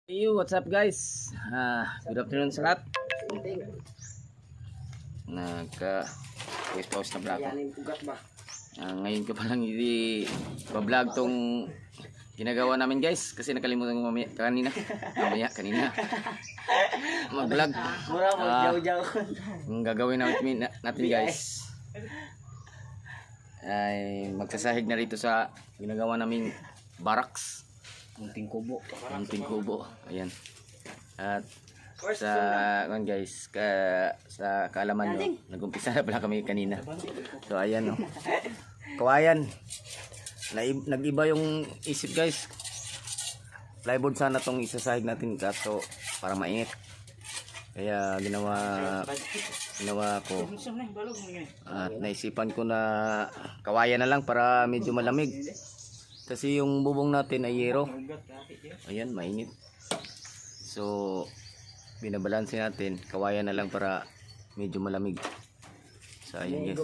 Yo, what's up guys? Good afternoon sa lahat. Pause na vlog ko. Ngayon ko palang i-vlog tong ginagawa namin guys kasi nakalimutan ko kanina mag-vlog. Ang gagawin natin guys ay magsasahig na rito sa ginagawa naming barracks. Munting kubo. Ayan. At guys, sa kaalaman nyo, nag-umpisa na pala kami kanina. So ayan no. Kawayan. Nag-iba yung isip guys. Plywood sana tong isasahig natin kaso para mainit. Kaya ginawa ko at naisipan ko na kawayan na lang para medyo malamig. Kasi yung bubong natin ay yero. Ayan, mainit. So, binabalanse natin. Kawayan na lang para medyo malamig. So, ayan guys.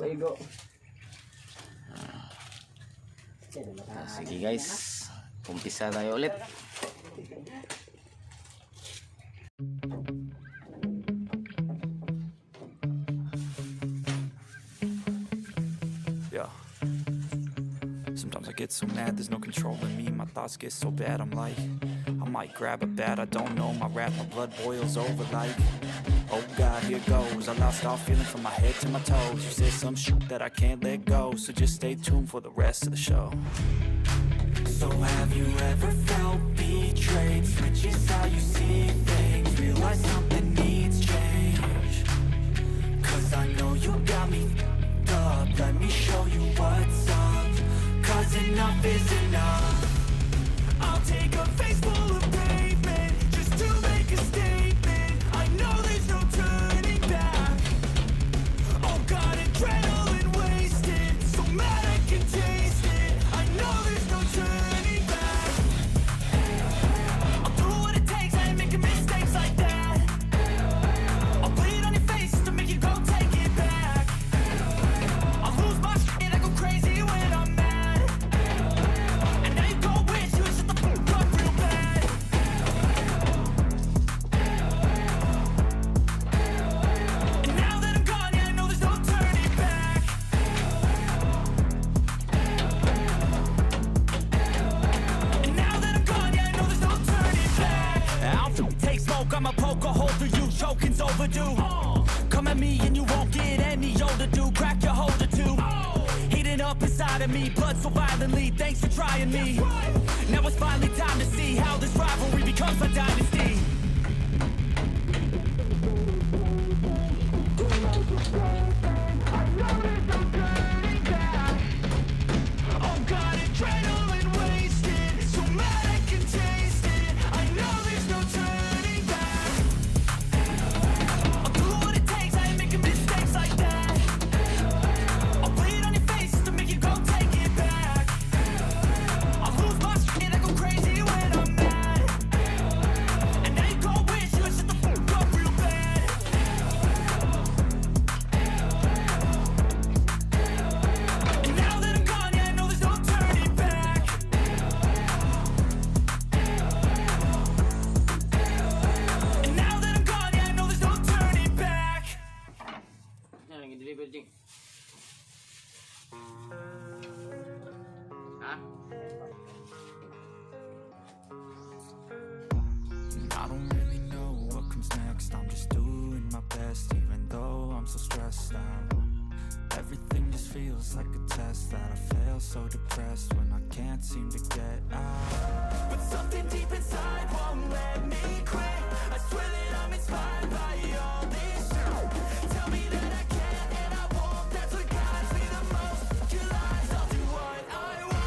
Sige guys. Umpisa tayo ulit. Sometimes I get so mad, there's no controlling me. My thoughts get so bad, I'm like, I might grab a bat, I don't know. My wrath, my blood boils over like, oh God, here goes. I lost all feeling from my head to my toes. You said some shit that I can't let go, so just stay tuned for the rest of the show. So have you ever felt betrayed? Switches how you see things, realize something needs change. Cause I know you got me f***ed up, let me show you what's up. Cause enough is enough. I'll take a face full of pavement just to make a statement. I know there's no turning back. Oh God, adrenaline wasted, so mad I can taste it. I know there's no turning back. I'll do what it takes, I ain't making mistakes like that. I'll bleed on your face to make you go take it back. I'll lose my shit, I go crazy when I'm mad. I'ma poke a hole through you, choking's overdue. Come at me and you won't get any older, dude. Crack your holder too. Heating up inside of me, blood so violently. Thanks for trying me. Now it's finally time to see how this rivalry becomes a dynasty. Oh God, adrenaline wasted, so mad I can taste it. I know there's no turning back. I'll do what it takes, I ain't making mistakes like that. I'll bleed on your face to make you go take it back. I'll lose my shit, I go crazy when I'm mad. And I ain't gon' wish you would shut the fuck up real bad. And now that I'm gone, yeah, I know there's no turning back. And now that I'm gone, yeah, I know there's no turning back. I don't really know what comes next. I'm just doing my best, even though I'm so stressed out. Everything just feels like a test that I fail, so depressed when I can't seem to get out. But something deep inside won't let me quit. I swear that I'm inspired by all this shit. Tell me that I can and I won't. That's what guides me the most. Your lies, I'll do what I want.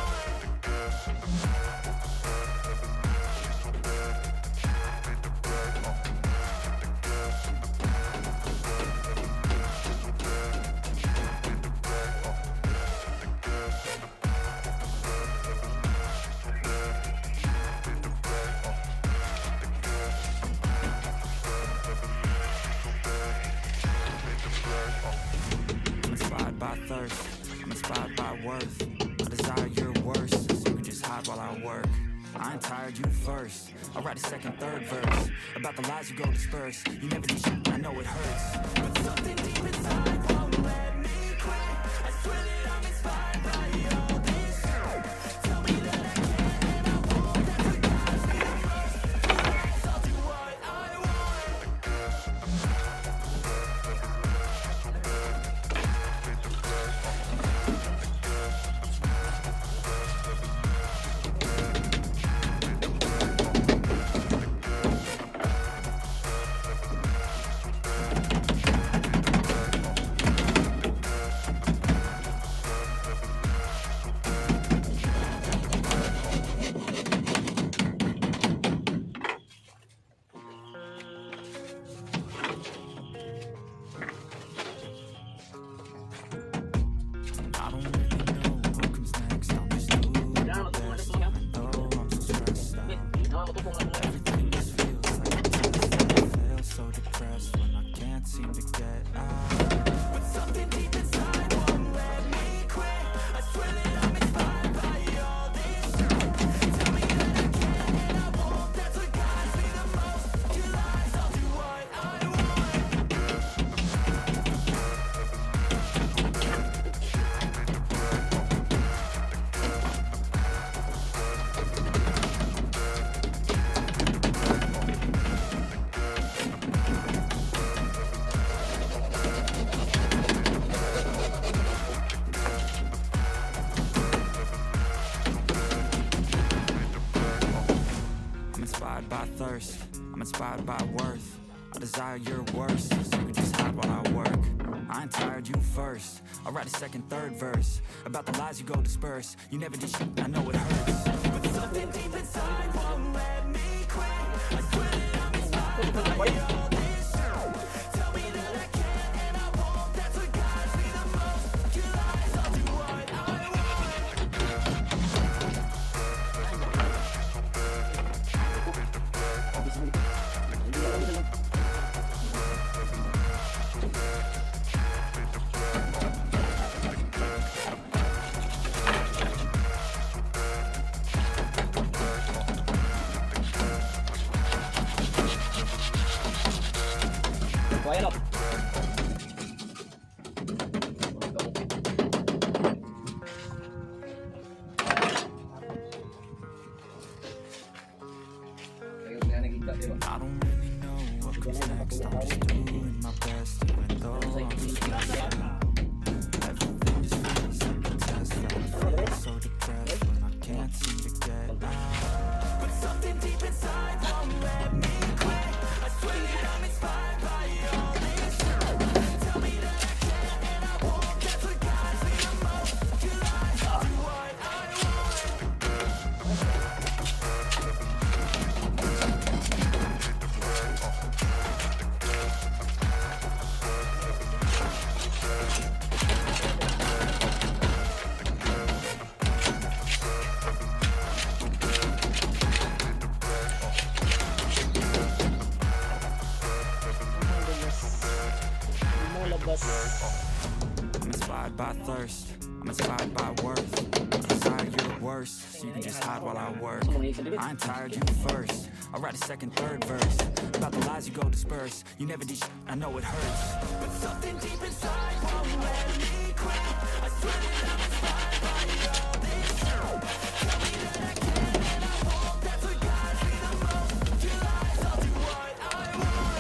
I'm inspired by thirst, I'm inspired by worth. I desire your worst, so you can just hide while I work. I I ain't tired, you the first. I write a second, third verse about the lies you go disperse. You never did shit, I know it hurts. But something deep inside won't let me quit. I swear that I'm inspired by all this. Tell me that I can and I won't. That's what guides me the most. Yes, I'll do what I want. I don't really know what comes next. I'm just doing my best, even though I'm so stressed out. Everything just feels like a test, and I feel so depressed when I can't seem to get out. But something deep inside won't let me quit. I swear that I'm inspired by all this. Tell me that I can and I won't. That's what guides me the most. Your lies, I'll do what I want. I'm inspired by thirst, I'm inspired by worth. I desire your worst, so you can just hide while I work. I ain't tired, you first. I write a second, third verse about the lies you go disperse. You never did shit, I know it hurts. But something deep inside won't let me quit. I swear that I'm inspired by all this. Tell me that I can and I won't. That's what guides me the most. Your lies, I'll do what I want. Kawayan, oh. I don't really know what comes next. I'm just doing my best, even though I'm so stressed out. Everything just feels like a test, and I feel so depressed when I can't seem to get out. But something deep inside won't let me quit. I swear that I'm inspired by all this. Tell me that I can and I won't. That's what guides me the most. Your lies, I'll do what I want. I'm inspired by thirst, I'm inspired by worth. I desire your worst, so you can just hide while I work. I ain't tired, you first. I write a second, third verse about the lies you go disperse. You never did shit, I know it hurts. But something deep inside won't let me quit. I swear that I'm inspired by all this. Tell me that I can and I won't. That's what guides me the most. Your lies, I'll do what I want.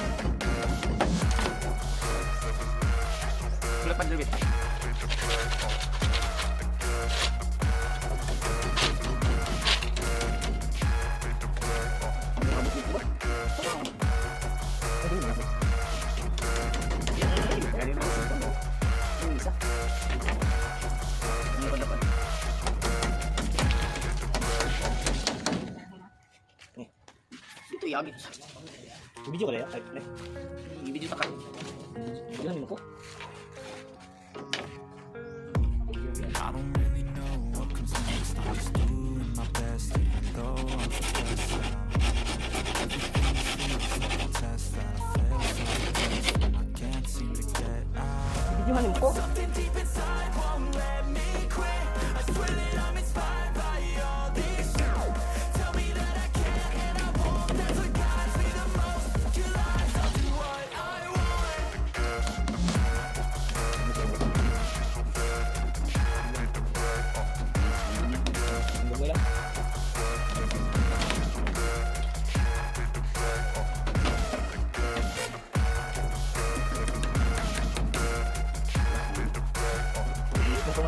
Lapan dulu, Bit. Itu ya, Bit. Video kali ya? Video tak kan? Bilang mo ko. I don't really know what comes next. I'm just doing my best, even though I'm so stressed out. Everything feels like a test that I fail so depressed when I can't seem to get out. Something deep inside won't let me quit. I swear that I'm inspired by all this. Tell me that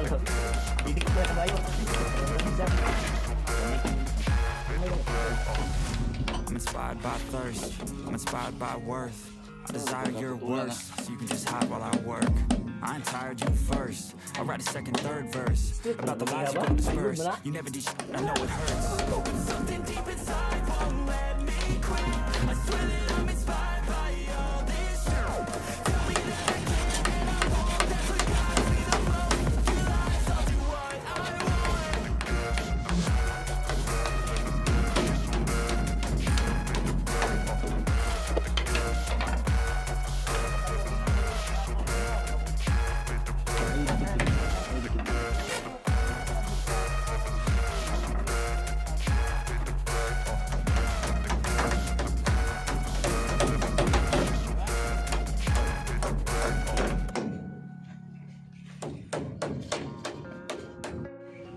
I'm inspired by thirst, I'm inspired by worth. I desire your worst, so you can just hide while I work. I ain't tired, you first. I write a second, third verse about the lies you go disperse. You never did shit, I know it hurts. Something deep inside won't let me quit. I swear that I'm inspired by all this shit. Tell me that I can and I won't. That's what guides me the most. Your lies, I'll do what I want.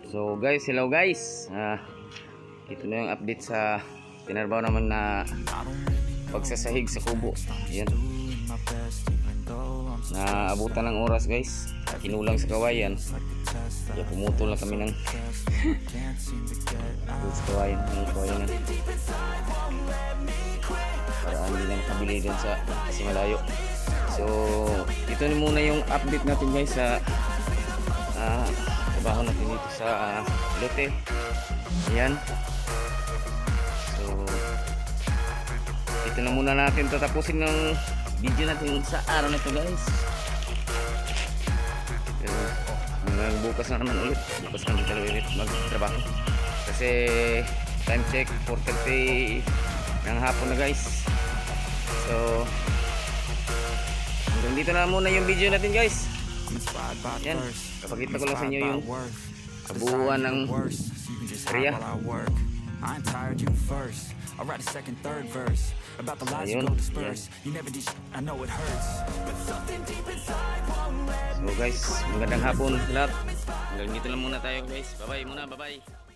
So guys, hello guys. Ito na yung update sa tinarbaho naman na pagsasahig sa kubo. Yan. Naabutan ng oras guys. Kinulang sa kawayan. Kaya pumutol na kami ng sa kawayan. Ng kawayan na. Para hindi na makabili din sa kasi malayo. So ito na muna yung update natin guys sa trabaho natin dito sa lote. Ayan. So ito na muna natin tatapusin ng video natin sa araw na ito guys. So, bukas na naman ulit. Bukas na naman ulit magtrabaho. Kasi time check 4:30 ng hapon na guys. So hanggang dito na muna yung video natin guys. Yan, kapakita ko lang sa inyo yung kabuuan ng area. Ayun, yan. So guys, magandang hapon lahat. Hanggang dito lang muna tayo guys. Bye bye muna, bye bye.